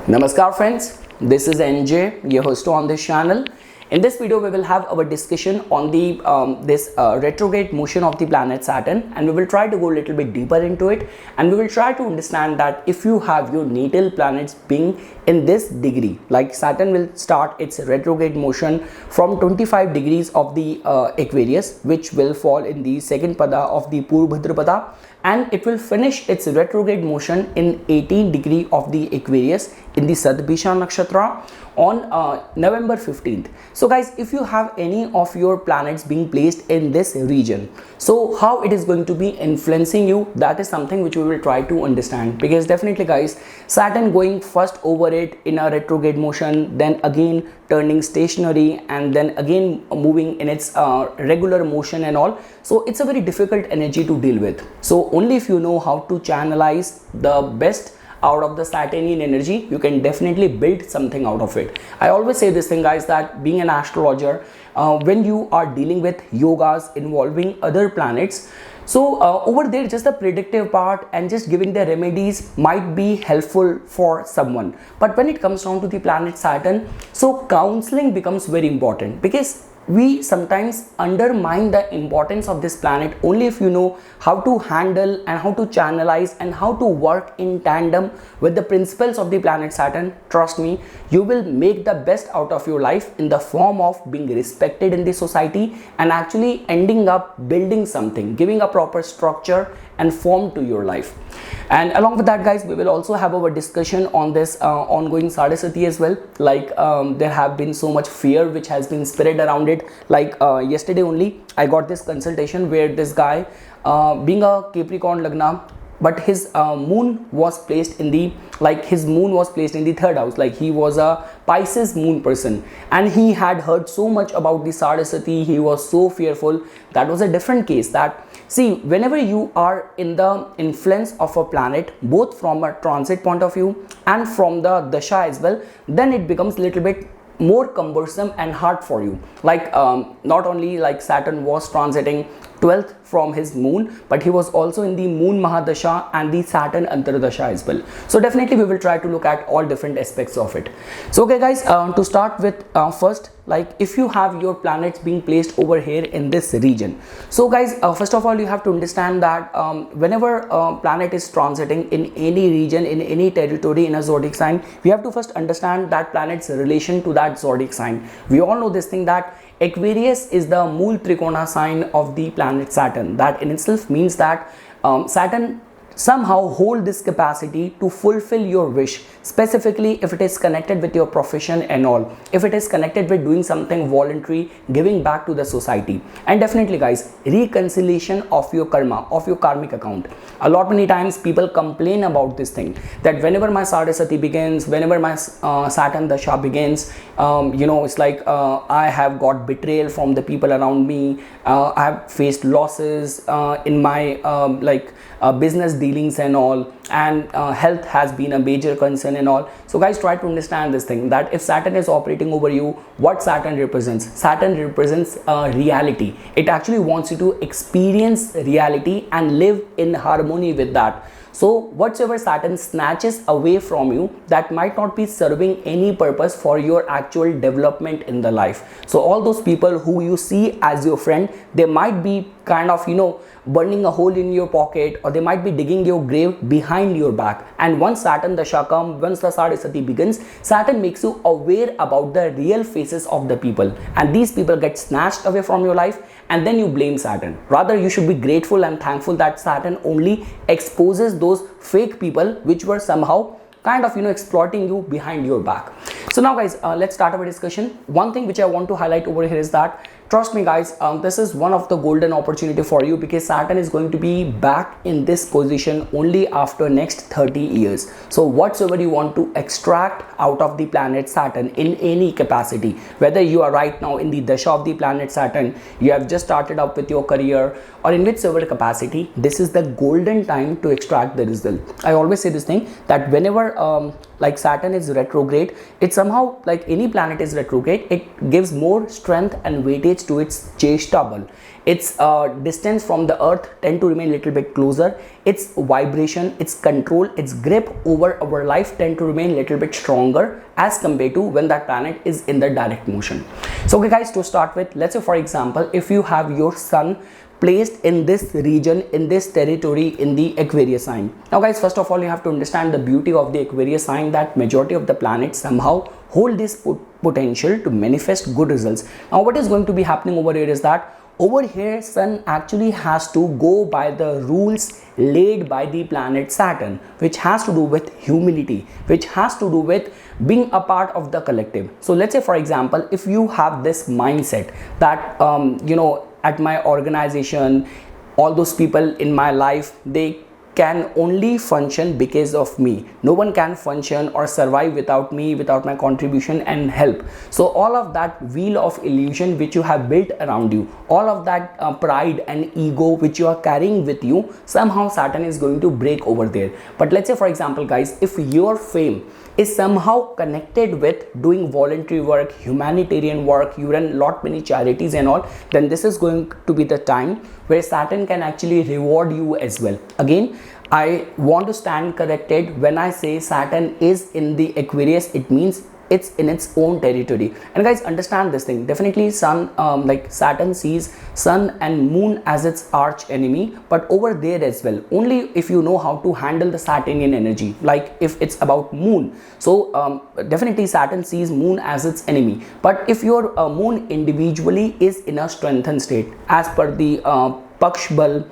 Namaskar friends, this is NJ, your host on this channel. In this video, we will have our discussion on the this retrograde motion of the planet Saturn, and we will try to go a little bit deeper into it, and we will try to understand that if you have your natal planets being in this degree, like Saturn will start its retrograde motion from 25 degrees of the Aquarius, which will fall in the second pada of the Purvabhadrapada, and it will finish its retrograde motion in 18 degree of the Aquarius in the Sadbisha Nakshatra on November 15th. So guys, if you have any of your planets being placed in this region, so how it is going to be influencing you, that is something which we will try to understand. Because definitely guys, Saturn going first over it in a retrograde motion, then again turning stationary, and then again moving in its regular motion and all. So it's a very difficult energy to deal with. So only if you know how to channelize the best out of the Saturnian energy, you can definitely build something out of it. I always say this thing guys, that being an astrologer, when you are dealing with yogas involving other planets, so over there just the predictive part and just giving the remedies might be helpful for someone, but when it comes down to the planet Saturn, so counseling becomes very important, because we sometimes undermine the importance of this planet only if you know how to handle and how to channelize and how to work in tandem with the principles of the planet Saturn. Trust me, you will make the best out of your life in the form of being respected in the society and actually ending up building something, giving a proper structure and form to your life. And along with that guys, we will also have our discussion on this ongoing Sadasati as well. Like there have been so much fear which has been spread around it. Like yesterday only I got this consultation where this guy being a Capricorn Lagna, but his moon was placed in the, like his moon was placed in the third house, like he was a Pisces moon person, and he had heard so much about the Sadasati, he was so fearful. That was a different case. That see, whenever you are in the influence of a planet, both from a transit point of view and from the dasha as well, then it becomes a little bit more cumbersome and hard for you. Like not only like Saturn was transiting 12th from his moon, but he was also in the moon Mahadasha and the Saturn Antardasha as well. So definitely we will try to look at all different aspects of it. So okay guys, to start with, first, like if you have your planets being placed over here in this region, so guys, first of all you have to understand that whenever a planet is transiting in any region, in any territory, in a zodiac sign, we have to first understand that planet's relation to that zodiac sign. We all know this thing that Aquarius is the Mool Trikona sign of the planet Saturn. That in itself means that Saturn somehow hold this capacity to fulfill your wish, specifically if it is connected with your profession and all, if it is connected with doing something voluntary, giving back to the society. And definitely guys, reconciliation of your karma, of your karmic account. A lot many times people complain about this thing, that whenever my Sadasati begins, whenever my Saturn Dasha begins, you know, it's like I have got betrayal from the people around me, I have faced losses in my business dealings and all, and health has been a major concern and all. So guys, try to understand this thing, that if Saturn is operating over you, what Saturn represents? Saturn represents reality. It actually wants you to experience reality and live in harmony with that. So whatsoever Saturn snatches away from you, that might not be serving any purpose for your actual development in the life. So all those people who you see as your friend, they might be kind of, you know, burning a hole in your pocket, or they might be digging your grave behind your back. And once Saturn Dasha comes, once the Sadasati begins, Saturn makes you aware about the real faces of the people, and these people get snatched away from your life, and then you blame Saturn. Rather, you should be grateful and thankful that Saturn only exposes those fake people which were somehow kind of, you know, exploiting you behind your back. So now guys, let's start our discussion. One thing which I want to highlight over here is that, trust me guys, this is one of the golden opportunity for you, because Saturn is going to be back in this position only after next 30 years. So whatsoever you want to extract out of the planet Saturn in any capacity, whether you are right now in the dasha of the planet Saturn, you have just started up with your career, or in whichever capacity, this is the golden time to extract the result. I always say this thing, that whenever like Saturn is retrograde, it somehow, like any planet is retrograde, it gives more strength and weightage to its Jeshta bal. Its distance from the earth tend to remain a little bit closer. its vibration, its control, its grip over our life tend to remain a little bit stronger as compared to when that planet is in the direct motion. So okay guys, to start with, let's say for example, if you have your sun placed in this region, in this territory, in the Aquarius sign. Now guys, first of all, you have to understand the beauty of the Aquarius sign, that majority of the planets somehow hold this potential to manifest good results. Now what is going to be happening over here is that over here sun actually has to go by the rules laid by the planet Saturn, which has to do with humility, which has to do with being a part of the collective. So let's say for example, if you have this mindset that at my organization, all those people in my life, they can only function because of me. No one can function or survive without me, without my contribution and help. So all of that wheel of illusion which you have built around you, all of that pride and ego which you are carrying with you, somehow Saturn is going to break over there. But let's say for example guys, if your fame is somehow connected with doing voluntary work, humanitarian work, you run lot many charities and all, then this is going to be the time where Saturn can actually reward you as well. Again, I want to stand corrected. When I say Saturn is in the Aquarius, it means it's in its own territory. And guys, understand this thing. Definitely Saturn sees sun and moon as its arch enemy, but over there as well, only if you know how to handle the Saturnian energy, like if it's about moon. So definitely Saturn sees moon as its enemy. But if your moon individually is in a strengthened state, as per the Paksh Bal,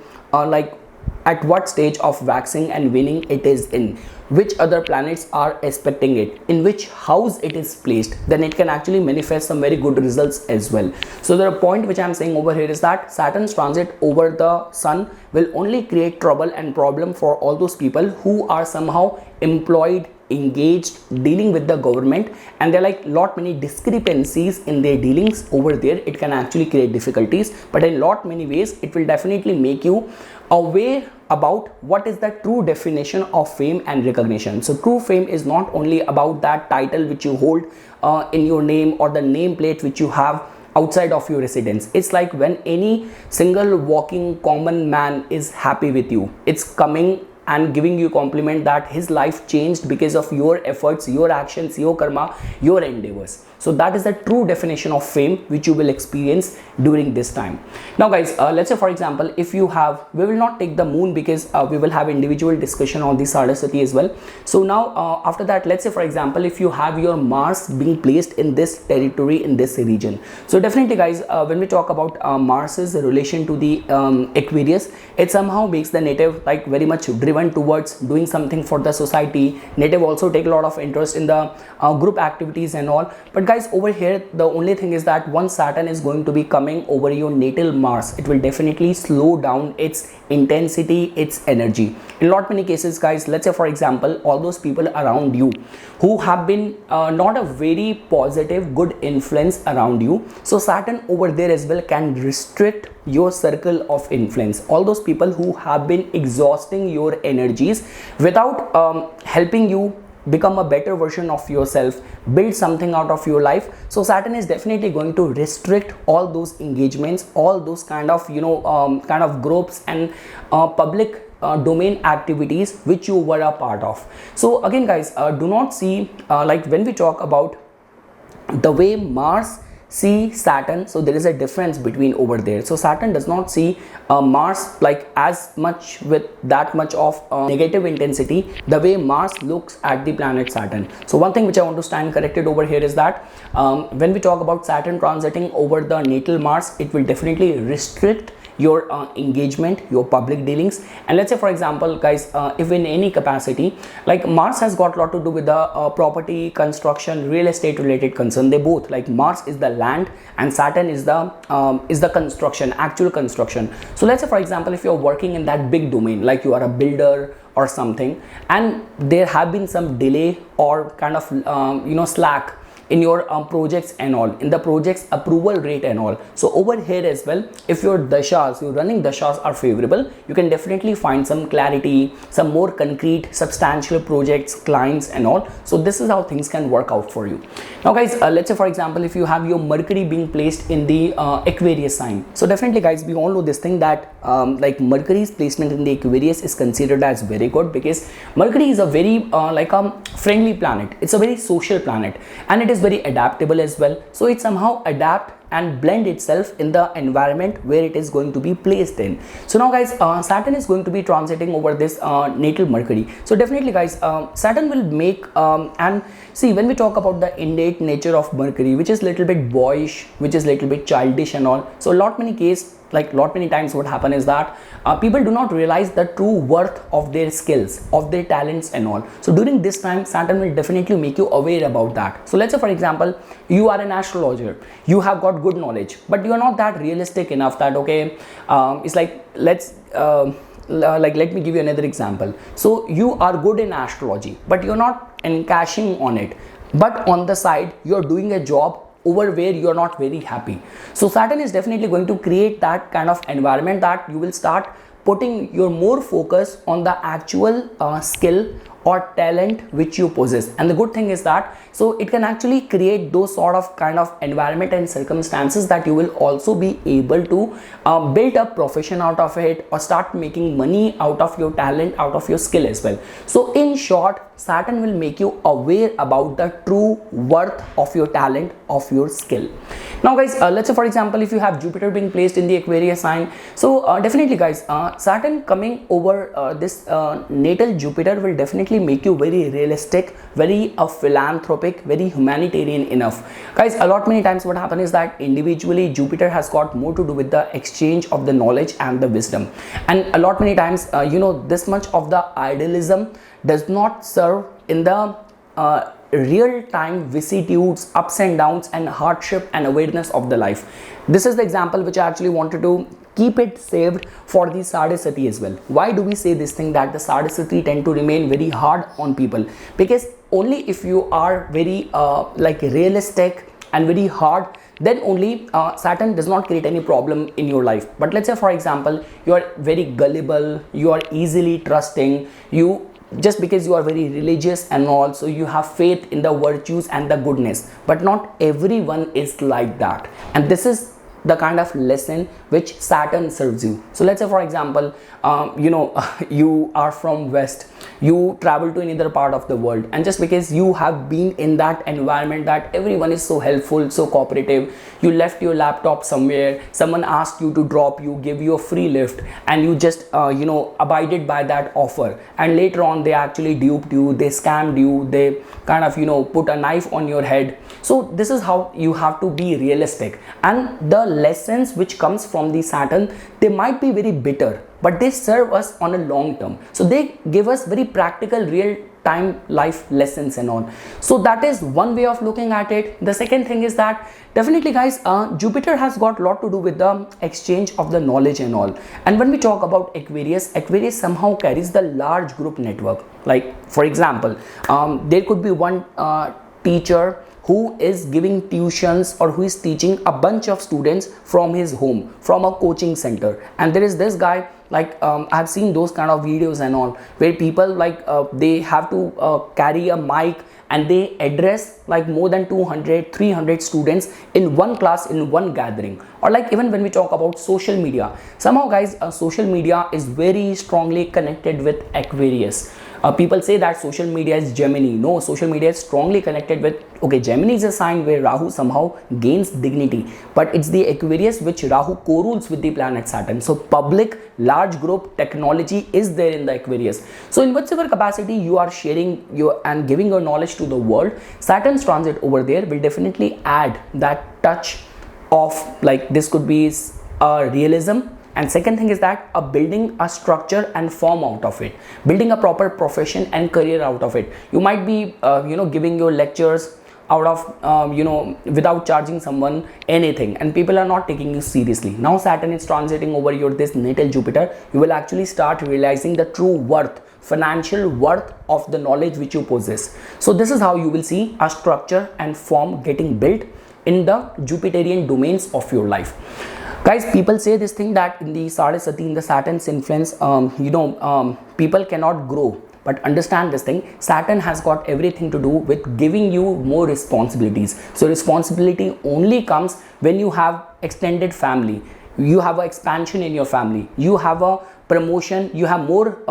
at what stage of waxing and waning it is in, which other planets are aspecting it, in which house it is placed, then it can actually manifest some very good results as well. So the point which I am saying over here is that Saturn's transit over the sun will only create trouble and problem for all those people who are somehow employed, engaged, dealing with the government, and there are like lot many discrepancies in their dealings over there. It can actually create difficulties, but in lot many ways it will definitely make you aware about what is the true definition of fame and recognition. So true fame is not only about that title which you hold in your name or the nameplate which you have outside of your residence. It's like when any single walking common man is happy with you, it's coming and giving you compliment that his life changed because of your efforts, your actions, your karma, your endeavors. So that is the true definition of fame which you will experience during this time. Now guys, let's say for example, if you have, we will not take the moon because we will have individual discussion on the Saraswati as well. So now after that, let's say for example, if you have your Mars being placed in this territory, in this region. So definitely guys, when we talk about Mars's relation to the Aquarius, it somehow makes the native like very much driven towards doing something for the society. Native also take a lot of interest in the group activities and all. But guys, over here the only thing is that once Saturn is going to be coming over your natal Mars, it will definitely slow down its intensity, its energy. In lot many cases guys, let's say for example, all those people around you who have been not a very positive good influence around you, so Saturn over there as well can restrict your circle of influence. All those people who have been exhausting your energies without helping you become a better version of yourself, build something out of your life. So Saturn is definitely going to restrict all those engagements, all those kind of groups and public domain activities which you were a part of. So again guys, do not see like when we talk about the way Mars see Saturn, so there is a difference between over there. So Saturn does not see Mars like as much with that much of negative intensity the way Mars looks at the planet Saturn. So one thing which I want to stand corrected over here is that when we talk about Saturn transiting over the natal Mars, it will definitely restrict your engagement, your public dealings. And let's say for example guys, if in any capacity, like Mars has got a lot to do with the property, construction, real estate related concern. They both, like Mars is the land and Saturn is the construction, actual construction. So let's say for example, if you're working in that big domain, like you are a builder or something, and there have been some delay or kind of slack in your projects and all, in the project's approval rate and all. So over here as well, if your dashas, your running dashas are favorable, you can definitely find some clarity, some more concrete substantial projects, clients and all. So this is how things can work out for you. Now guys, let's say for example, if you have your Mercury being placed in the Aquarius sign, so definitely guys, we all know this thing that like Mercury's placement in the Aquarius is considered as very good, because Mercury is a very like a friendly planet. It's a very social planet, and it is very adaptable as well. So it somehow adapt and blend itself in the environment where it is going to be placed in. So now guys, Saturn is going to be transiting over this natal Mercury. So definitely guys, Saturn will make and see, when we talk about the innate nature of Mercury, which is little bit boyish, which is little bit childish and all, so lot many times what happen is that people do not realize the true worth of their skills, of their talents and all. So during this time, Saturn will definitely make you aware about that. So let's say for example, you are an astrologer, you have got good knowledge, but you are not that realistic enough that okay, it's like let me give you another example. So you are good in astrology, but you're not encashing on it, but on the side you're doing a job over where you're not very happy. So Saturn is definitely going to create that kind of environment that you will start putting your more focus on the actual skill or talent which you possess. And the good thing is that so it can actually create those sort of kind of environment and circumstances that you will also be able to build a profession out of it, or start making money out of your talent, out of your skill as well. So in short, Saturn will make you aware about the true worth of your talent, of your skill. Now guys, let's say for example, if you have Jupiter being placed in the Aquarius sign, so definitely guys, Saturn coming over this natal Jupiter will definitely make you very realistic, very philanthropic, very humanitarian enough. Guys, a lot many times what happens is that individually Jupiter has got more to do with the exchange of the knowledge and the wisdom, and a lot many times this much of the idealism does not serve in the real-time vicissitudes, ups and downs and hardship and awareness of the life. This is the example which I actually wanted to keep it saved for the Sadhasati as well. Why do we say this thing that the Sadhasati tend to remain very hard on people? Because only if you are very like realistic and very hard, then only Saturn does not create any problem in your life. But let's say for example, you are very gullible, you are easily trusting, just because you are very religious and also you have faith in the virtues and the goodness, but not everyone is like that. And this is the kind of lesson which Saturn serves you. So let's say for example, you are from West, you travel to another part of the world, and just because you have been in that environment that everyone is so helpful, so cooperative, you left your laptop somewhere, someone asked you to drop you, give you a free lift, and you just abided by that offer, and later on they actually duped you, they scammed you, they kind of put a knife on your head. So this is how you have to be realistic, and the lessons which comes from the Saturn, they might be very bitter, but they serve us on a long term. So they give us very practical, real time life lessons and all. So that is one way of looking at it. The second thing is that definitely guys, Jupiter has got a lot to do with the exchange of the knowledge and all. And when we talk about Aquarius somehow carries the large group network. Like for example, there could be one teacher who is giving tuitions or who is teaching a bunch of students from his home, from a coaching center. And there is this guy, like I've seen those kind of videos and all, where people like they have to carry a mic and they address like more than 200, 300 students in one class, in one gathering. Or like even when we talk about social media, somehow guys, social media is very strongly connected with Aquarius. People say that social media is Gemini. No, social media is strongly connected with, okay, Gemini is a sign where Rahu somehow gains dignity, but it's the Aquarius which Rahu co-rules with the planet Saturn. So public, large group, technology is there in the Aquarius. So in whatever capacity you are sharing your and giving your knowledge to the world, Saturn's transit over there will definitely add that touch of, like, this could be realism. And second thing is that building a structure and form out of it, building a proper profession and career out of it. You might be giving your lectures out of without charging someone anything, and people are not taking you seriously. Now Saturn is transiting over your this natal Jupiter. You will actually start realizing the true worth financial worth of the knowledge which you possess. So this is how you will see a structure and form getting built in the Jupiterian domains of your life. Guys, people say this thing that in the Saraswati, in the Saturn's influence, people cannot grow. But understand this thing, Saturn has got everything to do with giving you more responsibilities. So responsibility only comes when you have extended family, you have an expansion in your family, you have a promotion, you have more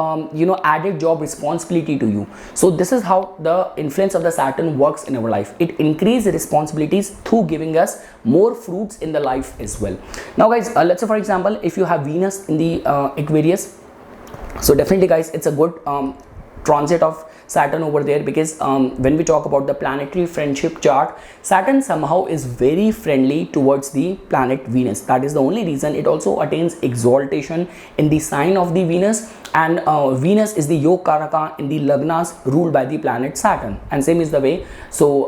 added job responsibility to you. So this is how the influence of the Saturn works in our life. It increases responsibilities through giving us more fruits in the life as well. Now guys, let's say for example, if you have Venus in the Aquarius, so definitely guys, it's a good transit of Saturn over there, because when we talk about the planetary friendship chart, Saturn somehow is very friendly towards the planet Venus. That is the only reason it also attains exaltation in the sign of the Venus, and Venus is the Yoga Karaka in the Lagnas ruled by the planet Saturn, and same is the way. So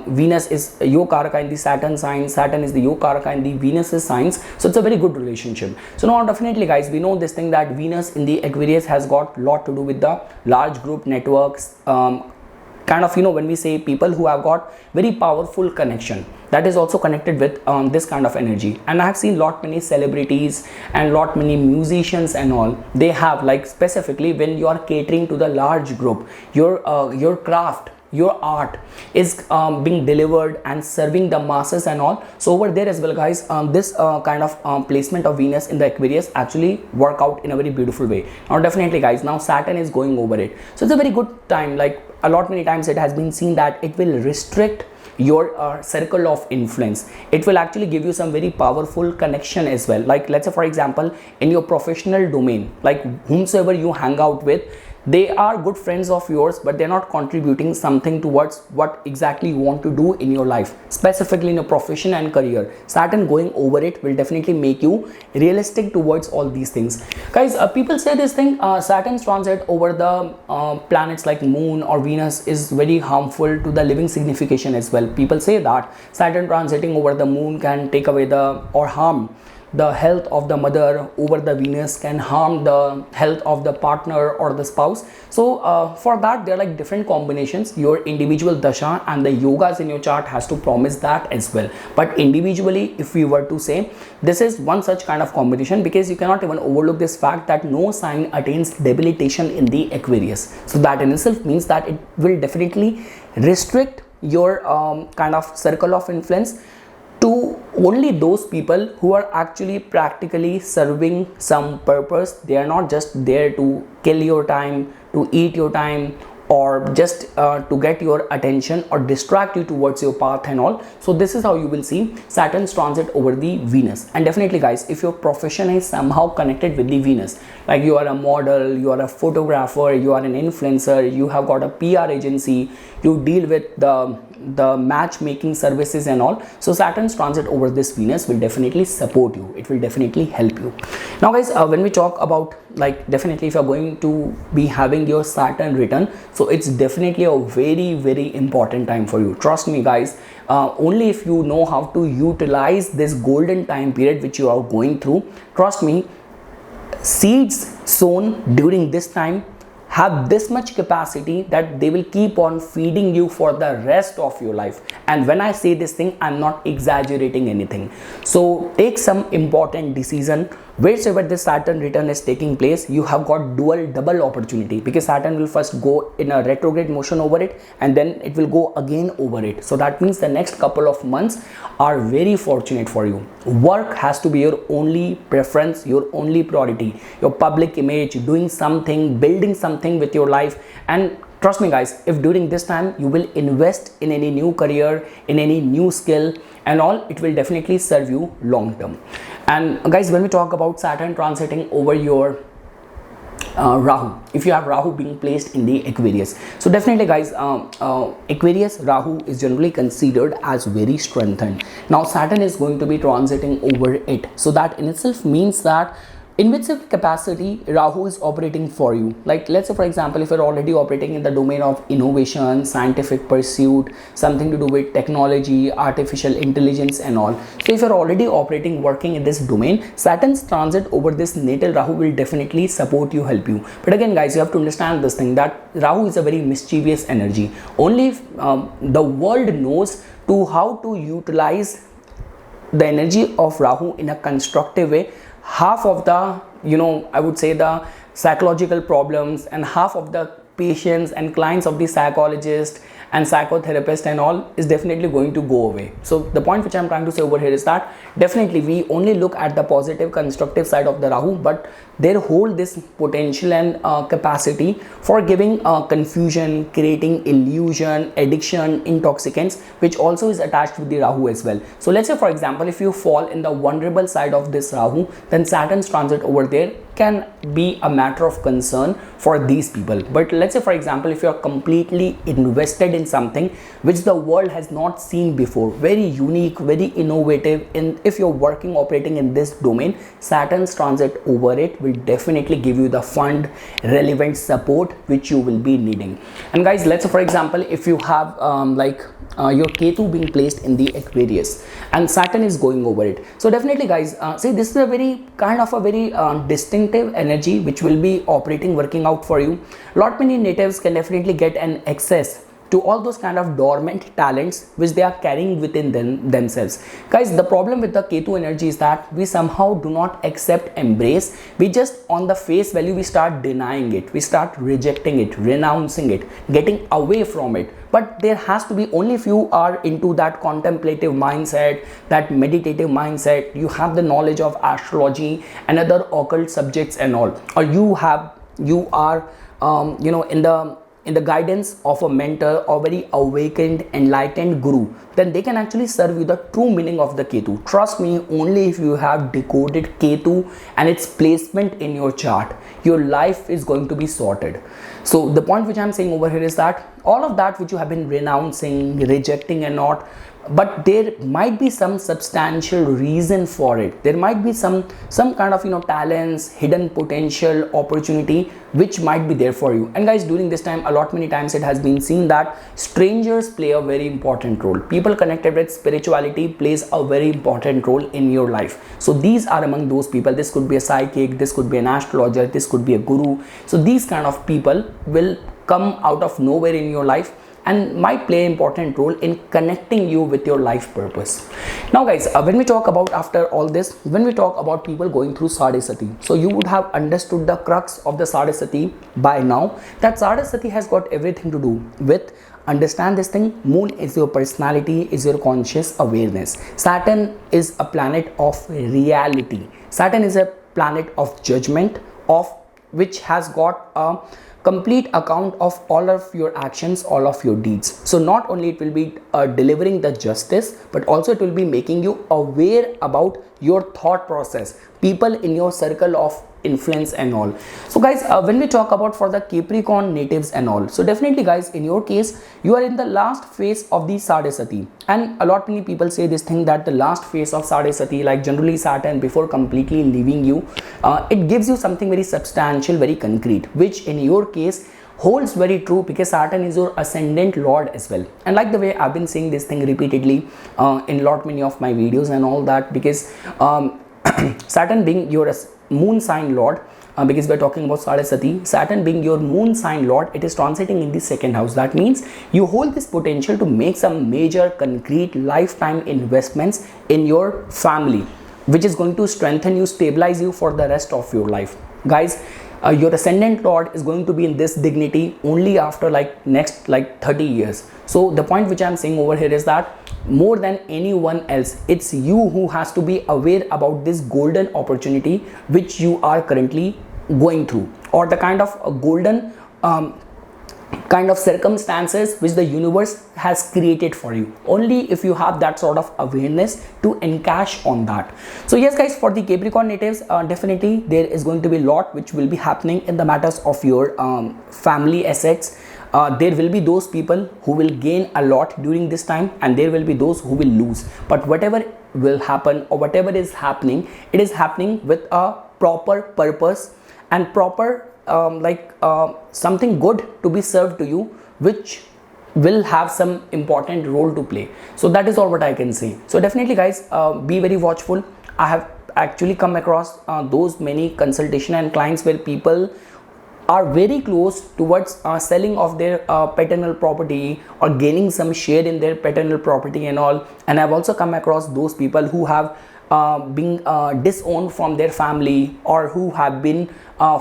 Venus is Yoga Karaka in the Saturn sign, Saturn is the Yoga Karaka in the Venus's signs. So it's a very good relationship. So now definitely guys, we know this thing that Venus in the Aquarius has got a lot to do with the large group networks, kind of, when we say people who have got very powerful connection, that is also connected with this kind of energy. And I have seen lot many celebrities and lot many musicians and all, they have, like, specifically when you are catering to the large group, your craft, your art is being delivered and serving the masses and all. So over there as well guys, this kind of placement of Venus in the Aquarius actually work out in a very beautiful way. Now definitely guys, now Saturn is going over it, so it's a very good time. Like a lot many times it has been seen that it will restrict your circle of influence. It will actually give you some very powerful connection as well. Like let's say for example, in your professional domain, like whomsoever you hang out with, they are good friends of yours, but they're not contributing something towards what exactly you want to do in your life, specifically in your profession and career. Saturn going over it will definitely make you realistic towards all these things. Guys, people say this thing, Saturn's transit over the planets like Moon or Venus is very harmful to the living signification as well. People say that Saturn transiting over the Moon can take away or harm the health of the mother, over the Venus can harm the health of the partner or the spouse. So for that there are like different combinations. Your individual dasha and the yogas in your chart has to promise that as well. But individually, if we were to say, this is one such kind of combination, because you cannot even overlook this fact that no sign attains debilitation in the Aquarius. So that in itself means that it will definitely restrict your kind of circle of influence to only those people who are actually practically serving some purpose. They are not just there to kill your time, to eat your time, or just to get your attention or distract you towards your path and all. So this is how you will see Saturn's transit over the Venus. And definitely guys, if your profession is somehow connected with the Venus, like you are a model, you are a photographer, you are an influencer, you have got a PR agency, you deal with the matchmaking services and all, so Saturn's transit over this Venus will definitely support you. It will definitely help you. Now guys, when we talk about, like, definitely if you're going to be having your Saturn return, so it's definitely a very, very important time for you. Trust me guys, only if you know how to utilize this golden time period which you are going through, trust me, seeds sown during this time have this much capacity that they will keep on feeding you for the rest of your life. And when I say this thing, I'm not exaggerating anything. So take some important decision. Wherever this Saturn return is taking place, you have got double opportunity, because Saturn will first go in a retrograde motion over it, and then it will go again over it. So that means the next couple of months are very fortunate for you. Work has to be your only preference, your only priority. Your public image, doing something, building something with your life. And trust me guys, if during this time you will invest in any new career, in any new skill and all, it will definitely serve you long term. And guys, when we talk about Saturn transiting over your Rahu, if you have Rahu being placed in the Aquarius, so definitely guys, Aquarius Rahu is generally considered as very strengthened. Now Saturn is going to be transiting over it, so that in itself means that in which capacity Rahu is operating for you. Like let's say for example, if you're already operating in the domain of innovation, scientific pursuit, something to do with technology, artificial intelligence and all. So if you're already operating, working in this domain, Saturn's transit over this natal Rahu will definitely support you, help you. But again guys, you have to understand this thing, that Rahu is a very mischievous energy. Only if the world knows to how to utilize the energy of Rahu in a constructive way, half of the, I would say, the psychological problems and half of the patients and clients of the psychologist and psychotherapist and all is definitely going to go away. So the point which I'm trying to say over here is that definitely we only look at the positive constructive side of the Rahu, but they hold this potential and capacity for giving confusion, creating illusion, addiction, intoxicants, which also is attached with the Rahu as well. So let's say for example, if you fall in the vulnerable side of this Rahu, then Saturn's transit over there can be a matter of concern for these people. But let's say for example, if you are completely invested in something which the world has not seen before, very unique, very innovative, and if you're working, operating in this domain, Saturn's transit over it will definitely give you the fund, relevant support which you will be needing. And guys, let's say for example, if you have your Ketu being placed in the Aquarius and Saturn is going over it, so definitely guys, see, this is a very kind of a very distinctive energy which will be operating, working out for you. Lot many natives can definitely get an access to all those kind of dormant talents which they are carrying within themselves. Guys, the problem with the Ketu energy is that we somehow do not accept, embrace. We just on the face value, we start denying it, we start rejecting it, renouncing it, getting away from it. But there has to be, only if you are into that contemplative mindset, that meditative mindset, you have the knowledge of astrology and other occult subjects and all, or you are in the guidance of a mentor or very awakened, enlightened guru, then they can actually serve you the true meaning of the Ketu. Trust me, only if you have decoded Ketu and its placement in your chart, your life is going to be sorted. So the point which I'm saying over here is that all of that which you have been renouncing, rejecting and not, but there might be some substantial reason for it. There might be some kind of talents, hidden potential, opportunity which might be there for you. And guys, during this time, many times it has been seen that strangers play a very important role. People connected with spirituality plays a very important role in your life. So these are among those people. This could be a psychic, this could be an astrologer, this could be a guru. So these kind of people will come out of nowhere in your life and might play an important role in connecting you with your life purpose. Now guys, when we talk about, after all this, when we talk about people going through Sadesati, so you would have understood the crux of the Sadesati by now, that Sadesati has got everything to do with, understand this thing, Moon is your personality, is your conscious awareness. Saturn is a planet of reality. Saturn is a planet of judgment, of which has got a complete account of all of your actions, all of your deeds. So not only it will be delivering the justice, but also it will be making you aware about your thought process, people in your circle of influence and all. So guys, when we talk about for the Capricorn natives and all, so definitely guys, in your case, you are in the last phase of the Sadesati, and many people say this thing, that the last phase of Sadesati, like generally Saturn before completely leaving you, it gives you something very substantial, very concrete, which in your case holds very true, because Saturn is your ascendant lord as well. And like the way I've been saying this thing repeatedly in many of my videos and all that, because Saturn being your moon sign lord, because we're talking about Sadesati, Saturn being your moon sign lord, it is transiting in the second house. That means you hold this potential to make some major concrete lifetime investments in your family, which is going to strengthen you, stabilize you for the rest of your life. Guys, your ascendant lord is going to be in this dignity only after next 30 years. So the point which I'm saying over here is that more than anyone else, it's you who has to be aware about this golden opportunity which you are currently going through, or the kind of golden kind of circumstances which the universe has created for you. Only if you have that sort of awareness to encash on that. So yes guys, for the Capricorn natives, definitely there is going to be a lot which will be happening in the matters of your family assets. There will be those people who will gain a lot during this time, and there will be those who will lose. But whatever will happen, or whatever is happening, it is happening with a proper purpose and proper something good to be served to you, which will have some important role to play. So that is all what I can say. So definitely guys, be very watchful. I have actually come across those many consultation and clients where people are very close towards selling of their paternal property or gaining some share in their paternal property and all. And I've also come across those people who have been disowned from their family, or who have been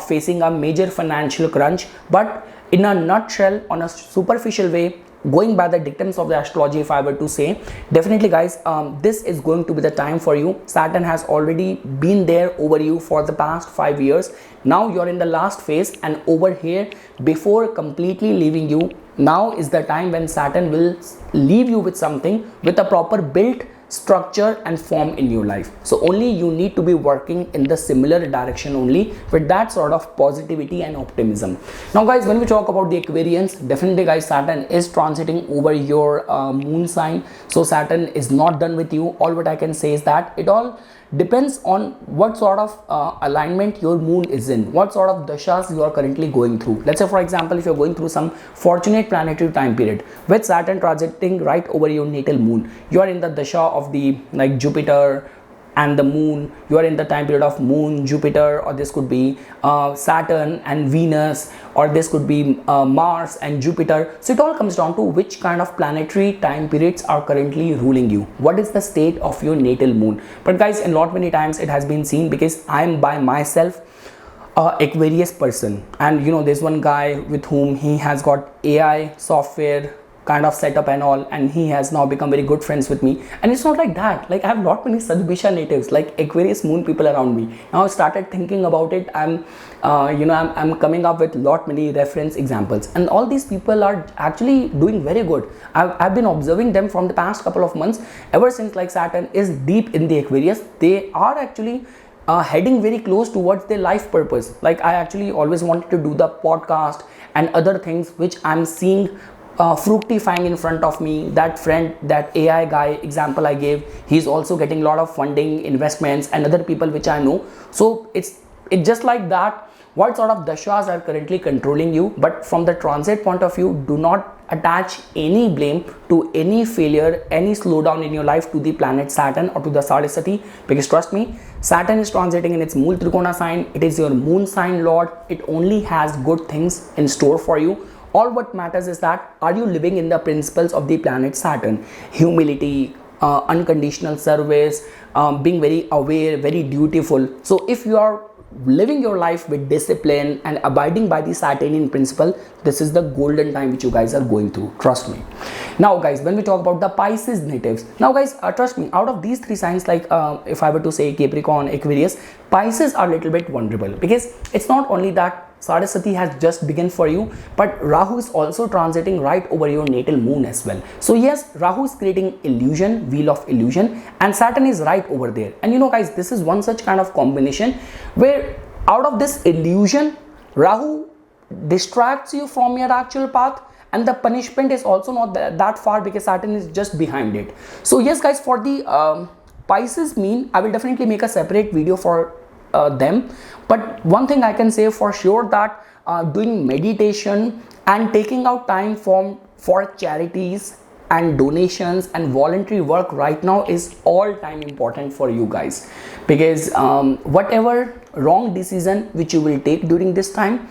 facing a major financial crunch. But in a nutshell, on a superficial way, going by the dictums of the astrology, if I were to say, definitely guys, this is going to be the time for you. Saturn has already been there over you for the past 5 years. Now you're in the last phase, and over here, before completely leaving you, now is the time when Saturn will leave you with something, with a proper built structure and form in your life. So only you need to be working in the similar direction only, with that sort of positivity and optimism. Now guys, when we talk about the Aquarians, definitely guys, Saturn is transiting over your moon sign. So Saturn is not done with you. All what I can say is that it all depends on what sort of alignment your moon is in, what sort of dashas you are currently going through. Let's say for example, if you're going through some fortunate planetary time period with Saturn transiting right over your natal moon, you are in the dasha of the Jupiter and the moon, you are in the time period of moon, Jupiter, or this could be Saturn and Venus, or this could be Mars and Jupiter. So it all comes down to which kind of planetary time periods are currently ruling you. What is the state of your natal moon? But guys, in lot many times it has been seen, because I am by myself Aquarius person, and there's one guy with whom he has got AI software kind of setup and all, and he has now become very good friends with me. And it's not like that, like I have lot many Sadhbisha natives, like Aquarius moon people around me. Now I started thinking about it, I'm coming up with lot many reference examples, and all these people are actually doing very good. I've been observing them from the past couple of months, ever since Saturn is deep in the Aquarius. They are actually heading very close towards their life purpose. I actually always wanted to do the podcast and other things, which I'm seeing fructifying in front of me. That friend, that AI guy example I gave, he's also getting a lot of funding, investments, and other people which I know. So it's just like that, what sort of dashas are currently controlling you. But from the transit point of view, do not attach any blame to any failure, any slowdown in your life to the planet Saturn or to the Sadisati, because trust me, Saturn is transiting in its Mool Trikona sign. It is your moon sign lord. It only has good things in store for you. All what matters is that, are you living in the principles of the planet Saturn? Humility, unconditional service, being very aware, very dutiful. So if you are living your life with discipline and abiding by the Saturnian principle, this is the golden time which you guys are going through, trust me. Now guys, when we talk about the Pisces natives, now guys, trust me, out of these three signs, if I were to say Capricorn, Aquarius, Pisces are a little bit vulnerable, because it's not only that Sadasati has just begun for you, but Rahu is also transiting right over your natal moon as well. So yes, Rahu is creating illusion, wheel of illusion, and Saturn is right over there. And guys, this is one such kind of combination where out of this illusion, Rahu distracts you from your actual path, and the punishment is also not that far, because Saturn is just behind it. So yes guys, for the Pisces mean, I will definitely make a separate video for them. But one thing I can say for sure, that doing meditation and taking out time for charities and donations and voluntary work right now is all time important for you guys, because whatever wrong decision which you will take during this time,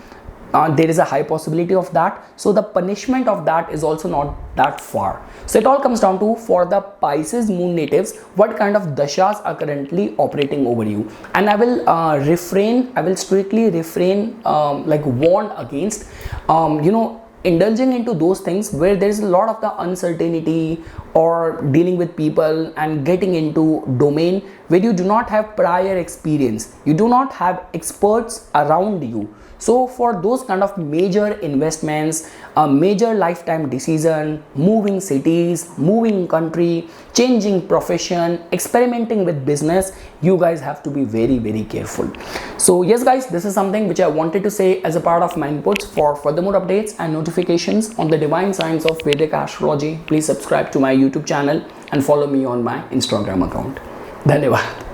there is a high possibility of that. So the punishment of that is also not that far. So it all comes down to, for the Pisces moon natives, what kind of dashas are currently operating over you. And I will strictly refrain, warn against indulging into those things where there is a lot of the uncertainty, or dealing with people and getting into domain where you do not have prior experience, you do not have experts around you. So for those kind of major investments, a major lifetime decision, moving cities, moving country, changing profession, experimenting with business, you guys have to be very, very careful. So yes guys, this is something which I wanted to say as a part of my inputs. For furthermore updates and notifications on the divine science of Vedic astrology, please subscribe to my YouTube channel and follow me on my Instagram account. Dhanyavad.